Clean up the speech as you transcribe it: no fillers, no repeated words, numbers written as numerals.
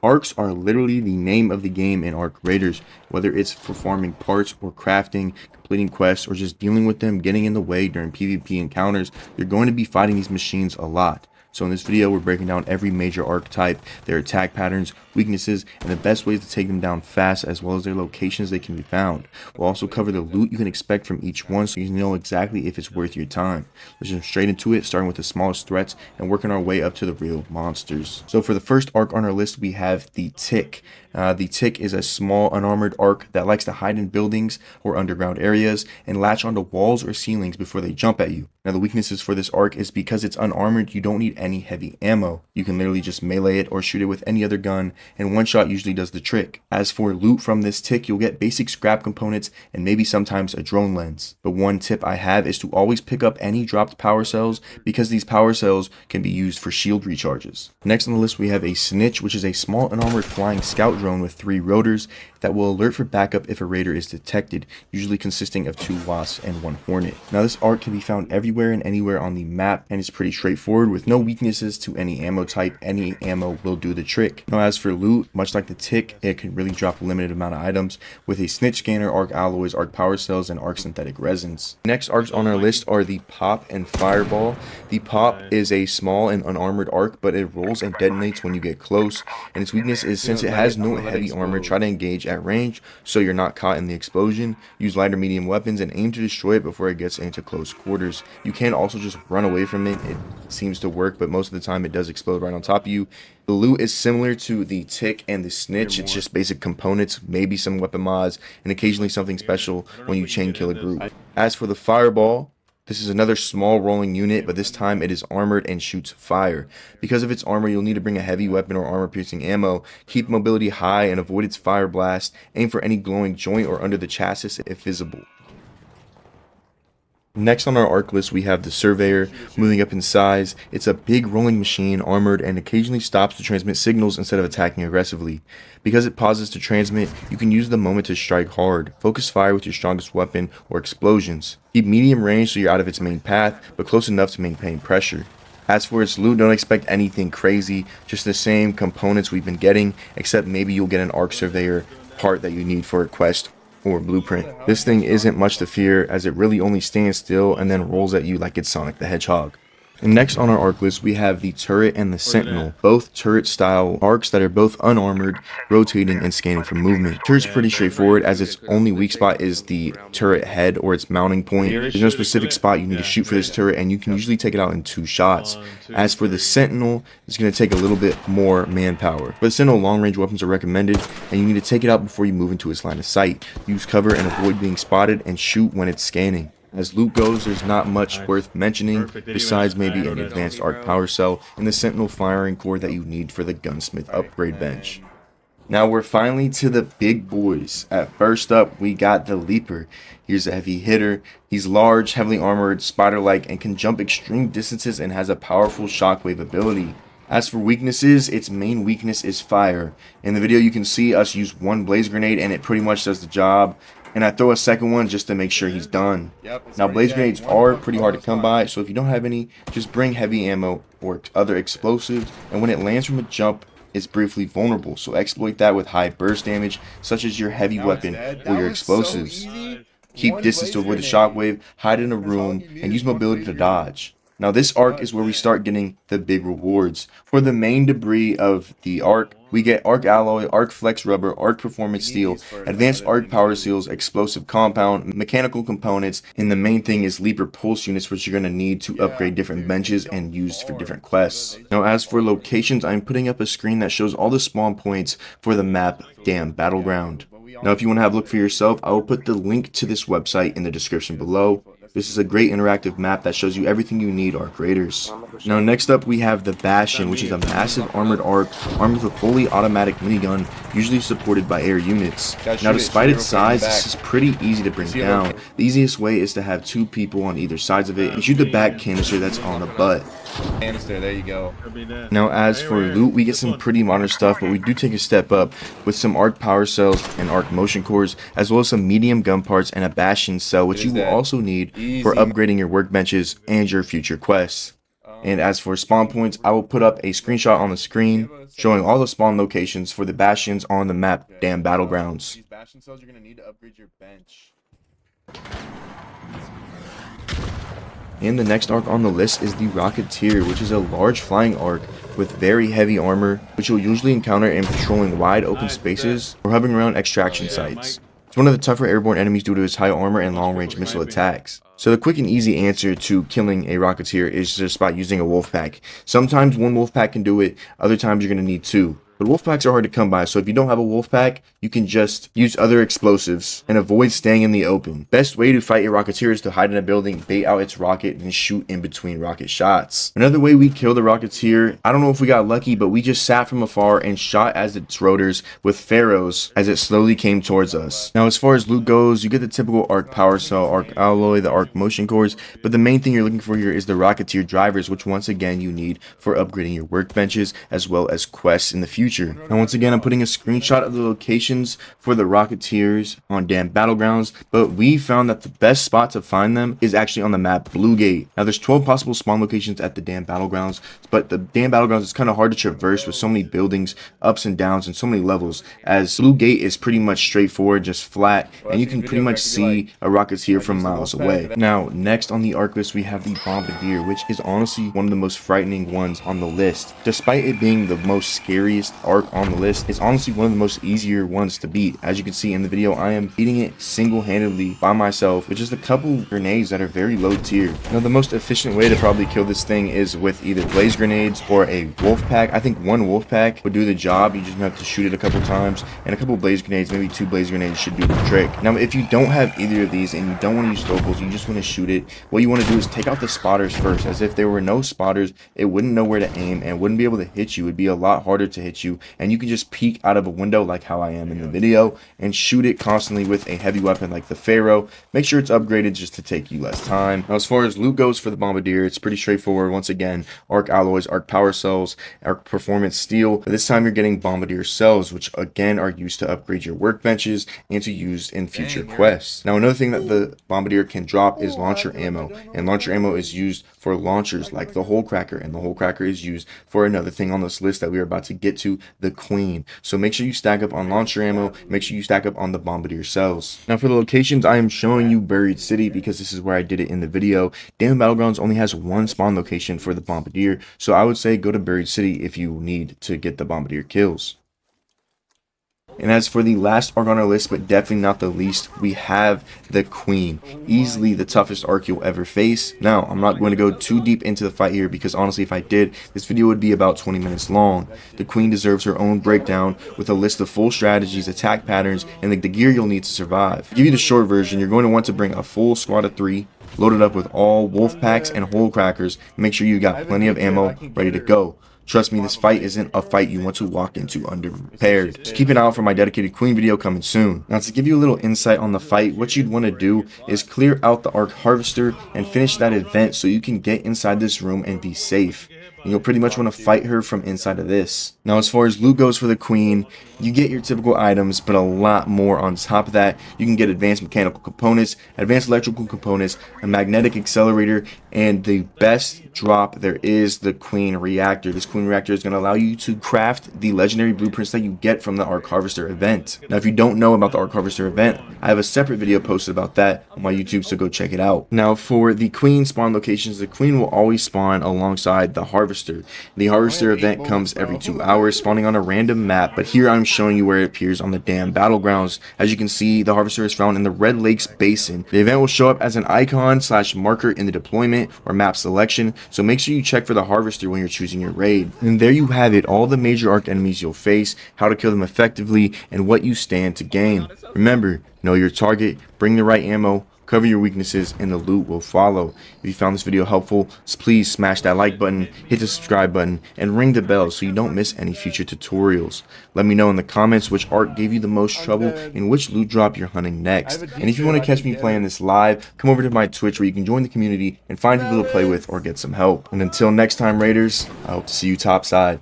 Arcs are literally the name of the game in Arc Raiders, whether it's for farming parts or crafting, completing quests, or just dealing with them getting in the way during PvP encounters. You're going to be fighting these machines a lot. So in this video, we're breaking down every major archetype, their attack patterns, weaknesses, and the best ways to take them down fast, as well as their locations they can be found. We'll also cover the loot you can expect from each one so you know exactly if it's worth your time. Let's jump straight into it, starting with the smallest threats and working our way up to the real monsters. So for the first arc on our list, we have the Tick. The Tick is a small unarmored arc that likes to hide in buildings or underground areas and latch onto walls or ceilings before they jump at you. Now the weaknesses for this arc is because it's unarmored, you don't need any heavy ammo. You can literally just melee it or shoot it with any other gun, and one shot usually does the trick. As for loot from this Tick, you'll get basic scrap components and maybe sometimes a drone lens. But one tip I have is to always pick up any dropped power cells, because these power cells can be used for shield recharges. Next on the list we have a Snitch, which is a small unarmored flying scout drone with 3 rotors that will alert for backup if a raider is detected, usually consisting of 2 wasps and 1 hornet. Now this arc can be found everywhere and anywhere on the map, and it's pretty straightforward with no weaknesses to any ammo type. Any ammo will do the trick. Now as for loot, much like the Tick, it can really drop a limited amount of items with a Snitch scanner, arc alloys, arc power cells, and arc synthetic resins. Next arcs on our list are the Pop and Fireball. The Pop is a small and unarmored arc, but it rolls and detonates when you get close, and its weakness is since it has no heavy armor, try to engage at range so you're not caught in the explosion. Use light or medium weapons and aim to destroy it before it gets into close quarters. You can also just run away from it. It seems to work, but most of the time it does explode right on top of you. The loot is similar to the Tick and the Snitch. It's just basic components, maybe some weapon mods, and occasionally something special when you chain kill a group. As for the Fireball, this is another small rolling unit, but this time it is armored and shoots fire. Because of its armor, you'll need to bring a heavy weapon or armor-piercing ammo, keep mobility high and avoid its fire blast, aim for any glowing joint or under the chassis if visible. Next on our arc list we have the Surveyor, moving up in size. It's a big rolling machine, armored, and occasionally stops to transmit signals instead of attacking aggressively. Because it pauses to transmit, you can use the moment to strike hard. Focus fire with your strongest weapon or explosions. Keep medium range so you're out of its main path, but close enough to maintain pressure. As for its loot, don't expect anything crazy, just the same components we've been getting, except maybe you'll get an Arc Surveyor part that you need for a quest or blueprint. This thing isn't much to fear, as it really only stands still and then rolls at you like it's Sonic the Hedgehog. And next on our arc list we have the Turret and the Sentinel, both turret style arcs that are both unarmored, rotating and scanning for movement. Turret's pretty straightforward, as its only weak spot is the turret head or its mounting point. There's no specific spot you need to shoot for this turret, and you can usually take it out in 2 shots. As for the Sentinel, it's going to take a little bit more manpower. For the Sentinel, long range weapons are recommended, and you need to take it out before you move into its line of sight. Use cover and avoid being spotted, and shoot when it's scanning. As loot goes, there's not much worth mentioning besides maybe an advanced arc power cell and the Sentinel firing core that you need for the gunsmith upgrade bench. Now we're finally to the big boys. At first up, we got the Leaper. Here's a heavy hitter. He's large, heavily armored, spider-like, and can jump extreme distances and has a powerful shockwave ability. As for weaknesses, its main weakness is fire. In the video you can see us use 1 blaze grenade and it pretty much does the job. And I throw a second one just to make sure he's done. Now blaze grenades are pretty hard to come by, so if you don't have any, just bring heavy ammo or other explosives, and when it lands from a jump, it's briefly vulnerable, so exploit that with high burst damage, such as your heavy weapon or your explosives. Keep distance to avoid the shockwave, hide in a room, and use mobility to dodge. Now this arc is where we start getting the big rewards. For the main debris of the arc, we get Arc Alloy, Arc Flex Rubber, Arc Performance Steel, Advanced Arc Power Seals, Explosive Compound, Mechanical Components, and the main thing is Leaper Pulse Units, which you're going to need to upgrade different benches and use for different quests. Now as for locations, I'm putting up a screen that shows all the spawn points for the map Damn Battleground. Now if you want to have a look for yourself, I will put the link to this website in the description below. This is a great interactive map that shows you everything you need Arc Raiders. Now next up we have the Bastion, which is a massive armored arc armed with a fully automatic minigun, usually supported by air units. Now despite its size, this is pretty easy to bring down. The easiest way is to have 2 people on either sides of it and shoot the back canister that's on the butt. Canister, there you go. Now as for loot, we get some pretty modern stuff, but we do take a step up with some arc power cells and arc motion cores, as well as some medium gun parts and a Bastion cell, which you will also need for upgrading your workbenches and your future quests. And as for spawn points, I will put up a screenshot on the screen showing all the spawn locations for the bastions on the map Damn Battlegrounds. These bastion cells, you're gonna need to upgrade your bench. And the next arc on the list is the Rocketeer, which is a large flying arc with very heavy armor, which you'll usually encounter in patrolling wide open spaces or hovering around extraction sites. It's one of the tougher airborne enemies due to its high armor and long-range missile attacks. So the quick and easy answer to killing a Rocketeer is just by using a wolf pack. Sometimes one wolf pack can do it, other times you're going to need two. But wolf packs are hard to come by, so if you don't have a wolf pack, you can just use other explosives and avoid staying in the open. Best way to fight a Rocketeer is to hide in a building, bait out its rocket, and shoot in between rocket shots. Another way we killed the Rocketeer, I don't know if we got lucky, but we just sat from afar and shot at its rotors with Pharaohs as it slowly came towards us. Now as far as loot goes, you get the typical arc power cell, arc alloy, the arc motion cores, but the main thing you're looking for here is the Rocketeer drivers, which once again you need for upgrading your workbenches as well as quests in the future. Now once again, I'm putting a screenshot of the locations for the Rocketeers on Damn Battlegrounds, but we found that the best spot to find them is actually on the map Bluegate. Now there's 12 possible spawn locations at the Damn Battlegrounds, but the Damn Battlegrounds is kind of hard to traverse with so many buildings, ups and downs, and so many levels, as Bluegate is pretty much straightforward, just flat, and you can pretty much see a Rocketeer from miles away. Now next on the arc list we have the Bombardier, which is honestly one of the most frightening ones on the list. Despite it being the most scariest arc on the list, it's honestly one of the most easier ones to beat. As you can see in the video, I am beating it single-handedly by myself with just a couple grenades that are very low tier. Now the most efficient way to probably kill this thing is with either blaze grenades or a wolf pack. I think one wolf pack would do the job. You just have to shoot it a couple times, and a couple blaze grenades, maybe 2 blaze grenades should do the trick. Now if you don't have either of these and you don't want to use throwables, you just want to shoot it, what you want to do is take out the spotters first. As if there were no spotters, it wouldn't know where to aim and wouldn't be able to hit you. It'd be a lot harder to hit you, and you can just peek out of a window like how I am in the video and shoot it constantly with a heavy weapon like the Pharaoh. Make sure it's upgraded just to take you less time. Now as far as loot goes for the Bombardier, it's pretty straightforward. Once again, arc alloys, arc power cells, arc performance steel. But this time you're getting Bombardier cells, which again are used to upgrade your workbenches and to use in future quests. Now another thing that the Bombardier can drop is launcher ammo, and launcher ammo is used for launchers like the hole cracker, and the hole cracker is used for another thing on this list that we are about to get to, the Queen. So make sure you stack up on launcher ammo, make sure you stack up on the Bombardier cells. Now for the locations, I am showing you Buried City because this is where I did it in the video. Damn Battlegrounds only has one spawn location for the Bombardier, so I would say go to Buried City if you need to get the Bombardier kills. And as for the last arc on our list, but definitely not the least, we have the Queen. Easily the toughest arc you'll ever face. Now, I'm not going to go too deep into the fight here because honestly, if I did, this video would be about 20 minutes long. The Queen deserves her own breakdown with a list of full strategies, attack patterns, and the gear you'll need to survive. To give you the short version, you're going to want to bring a full squad of 3, loaded up with all wolf packs and hole crackers. Make sure you got plenty of ammo ready to go. Trust me, this fight isn't a fight you want to walk into underprepared. Just keep an eye out for my dedicated Queen video coming soon. Now to give you a little insight on the fight, what you'd want to do is clear out the Arc Harvester and finish that event so you can get inside this room and be safe. And you'll pretty much want to fight her from inside of this. Now as far as loot goes for the Queen, you get your typical items, but a lot more on top of that. You can get advanced mechanical components, advanced electrical components, a magnetic accelerator, and the best drop there is the Queen Reactor. This Queen Reactor is going to allow you to craft the legendary blueprints that you get from the Arc Harvester event. Now if you don't know about the Arc Harvester event, I have a separate video posted about that on my YouTube, so go check it out. Now for the Queen spawn locations, the Queen will always spawn alongside the Harvester. The Harvester event comes every 2 hours, spawning on a random map, but here I'm showing you where it appears on the Damn Battlegrounds. As you can see, the Harvester is found in the Red Lakes Basin. The event will show up as an icon / marker in the deployment or map selection, so make sure you check for the Harvester when you're choosing your raid. And there you have it, all the major arc enemies you'll face, how to kill them effectively, and what you stand to gain. Remember, know your target, bring the right ammo, cover your weaknesses, and the loot will follow. If you found this video helpful, please smash that like button, hit the subscribe button, and ring the bell so you don't miss any future tutorials. Let me know in the comments which arc gave you the most trouble and which loot drop you're hunting next. And if you want to catch me playing this live, come over to my Twitch where you can join the community and find people to play with or get some help. And until next time, Raiders, I hope to see you topside.